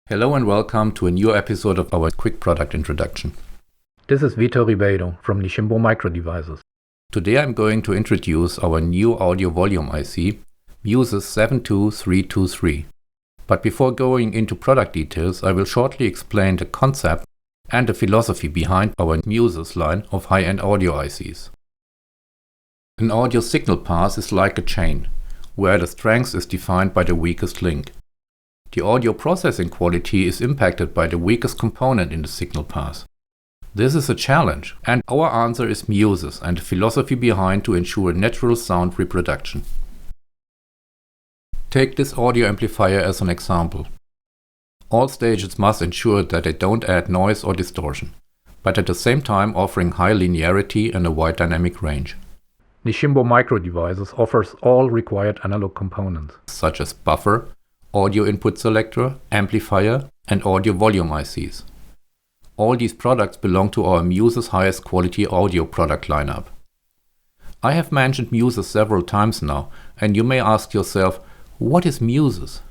Hello and welcome to a new episode of our quick product introduction. This is Vitor Ribeiro from Nishimbo Micro Devices. Today I'm going to introduce our new audio volume IC, Muses 72323. But before going into product details, I will shortly explain the concept and the philosophy behind our Muses line of high-end audio ICs. An audio signal path is like a chain, where the strength is defined by the weakest link. The audio processing quality is impacted by the weakest component in the signal path. This is a challenge, and our answer is Muses and the philosophy behind to ensure natural sound reproduction. Take this audio amplifier as an example. All stages must ensure that they don't add noise or distortion, but at the same time offering high linearity and a wide dynamic range. Nishimbo Micro Devices offers all required analog components, such as buffer, audio input selector, amplifier, and audio volume ICs. All these products belong to our Muses highest quality audio product lineup. I have mentioned Muses several times now, and you may ask yourself, what is Muses?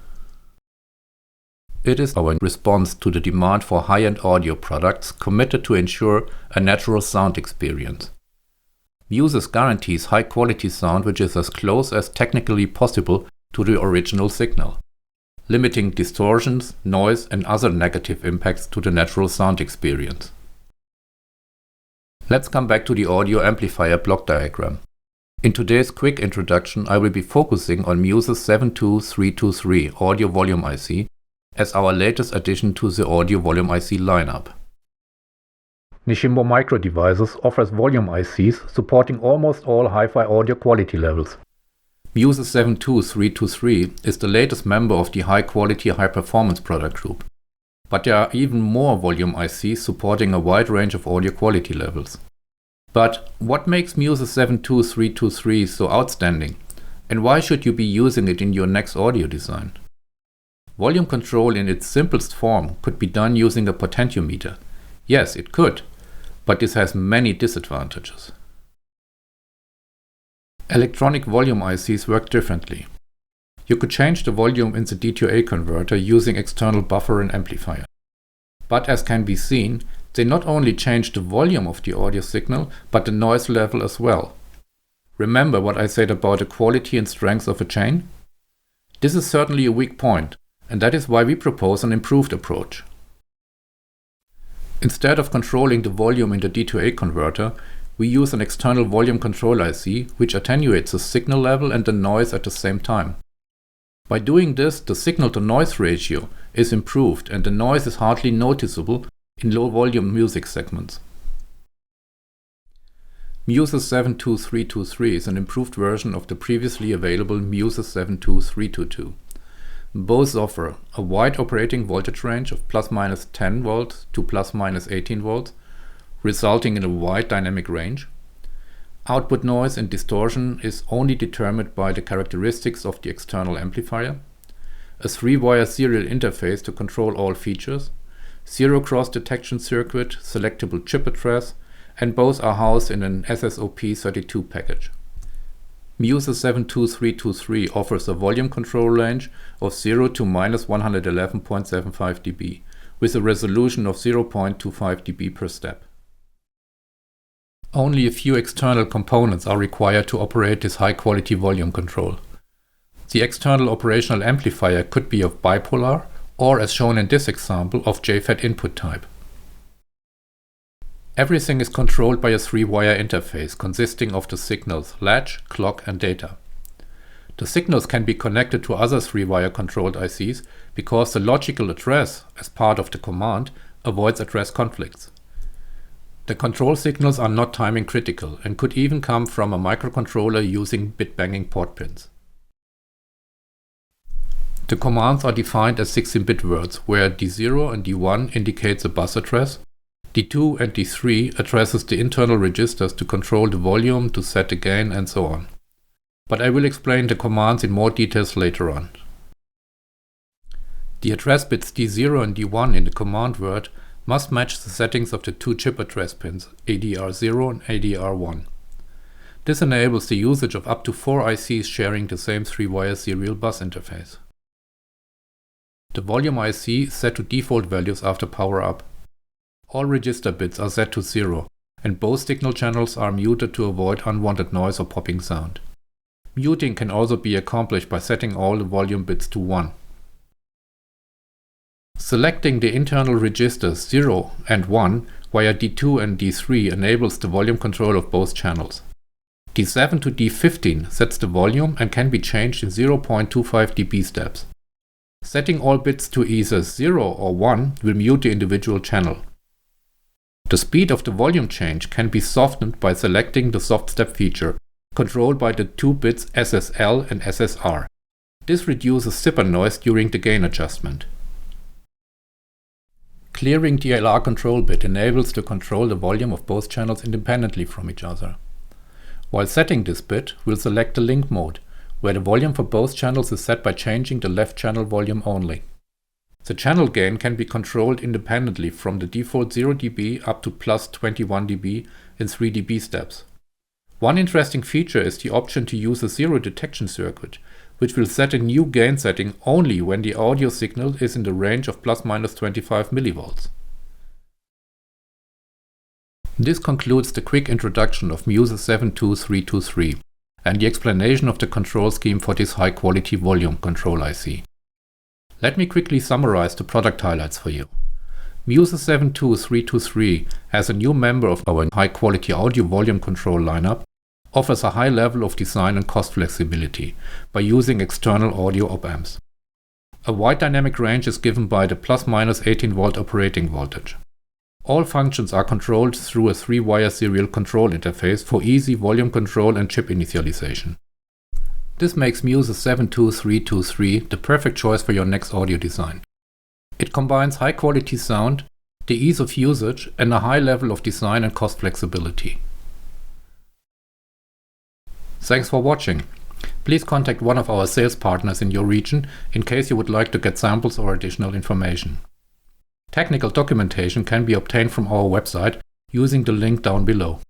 It is our response to the demand for high-end audio products committed to ensure a natural sound experience. Muses guarantees high-quality sound which is as close as technically possible to the original signal, limiting distortions, noise, and other negative impacts to the natural sound experience. Let's come back to the audio amplifier block diagram. In today's quick introduction, I will be focusing on Muses 72323 audio volume IC as our latest addition to the audio volume IC lineup. Nishimbo Micro Devices offers volume ICs supporting almost all hi-fi audio quality levels. Muses 72323 is the latest member of the high-quality, high-performance product group. But there are even more volume ICs supporting a wide range of audio quality levels. But what makes Muses 72323 so outstanding? And why should you be using it in your next audio design? Volume control in its simplest form could be done using a potentiometer. Yes, it could, but this has many disadvantages. Electronic volume ICs work differently. You could change the volume in the D2A converter using external buffer and amplifier. But as can be seen, they not only change the volume of the audio signal, but the noise level as well. Remember what I said about the quality and strength of a chain? This is certainly a weak point, and that is why we propose an improved approach. Instead of controlling the volume in the D2A converter, we use an external volume control IC which attenuates the signal level and the noise at the same time. By doing this, the signal-to-noise ratio is improved and the noise is hardly noticeable in low-volume music segments. Muses 72323 is an improved version of the previously available Muses 72322. Both offer a wide operating voltage range of ± 10 volts to ± 18 volts, resulting in a wide dynamic range. Output noise and distortion is only determined by the characteristics of the external amplifier. A 3-wire serial interface to control all features, zero cross detection circuit, selectable chip address, and both are housed in an SSOP32 package. Muses 72323 offers a volume control range of 0 to -111.75 dB, with a resolution of 0.25 dB per step. Only a few external components are required to operate this high-quality volume control. The external operational amplifier could be of bipolar, or as shown in this example, of JFET input type. Everything is controlled by a 3-wire interface consisting of the signals latch, clock, and data. The signals can be connected to other 3-wire controlled ICs because the logical address, as part of the command, avoids address conflicts. The control signals are not timing critical and could even come from a microcontroller using bit-banging port pins. The commands are defined as 16-bit words, where D0 and D1 indicates a bus address, D2 and D3 addresses the internal registers to control the volume, to set the gain, and so on. But I will explain the commands in more details later on. The address bits D0 and D1 in the command word must match the settings of the two chip address pins, ADR0 and ADR1. This enables the usage of up to 4 ICs sharing the same 3-wire serial bus interface. The volume IC is set to default values after power up. All register bits are set to 0, and both signal channels are muted to avoid unwanted noise or popping sound. Muting can also be accomplished by setting all the volume bits to 1. Selecting the internal registers 0 and 1 via D2 and D3 enables the volume control of both channels. D7 to D15 sets the volume and can be changed in 0.25 dB steps. Setting all bits to either 0 or 1 will mute the individual channel. The speed of the volume change can be softened by selecting the soft step feature, controlled by the two bits SSL and SSR. This reduces zipper noise during the gain adjustment. Clearing the LR control bit enables to control the volume of both channels independently from each other. While setting this bit, we'll select the link mode, where the volume for both channels is set by changing the left channel volume only. The channel gain can be controlled independently from the default 0 dB up to plus 21 dB in 3 dB steps. One interesting feature is the option to use a zero detection circuit, which will set a new gain setting only when the audio signal is in the range of plus minus 25 mV. This concludes the quick introduction of MUSE 72323 and the explanation of the control scheme for this high-quality volume control IC. Let me quickly summarize the product highlights for you. MUSE 72323 as a new member of our high-quality audio volume control lineup offers a high level of design and cost flexibility by using external audio op-amps. A wide dynamic range is given by the plus-minus 18 volt operating voltage. All functions are controlled through a 3-wire serial control interface for easy volume control and chip initialization. This makes MUSE 72323 the perfect choice for your next audio design. It combines high-quality sound, the ease of usage, and a high level of design and cost flexibility. Thanks for watching. Please contact one of our sales partners in your region in case you would like to get samples or additional information. Technical documentation can be obtained from our website using the link down below.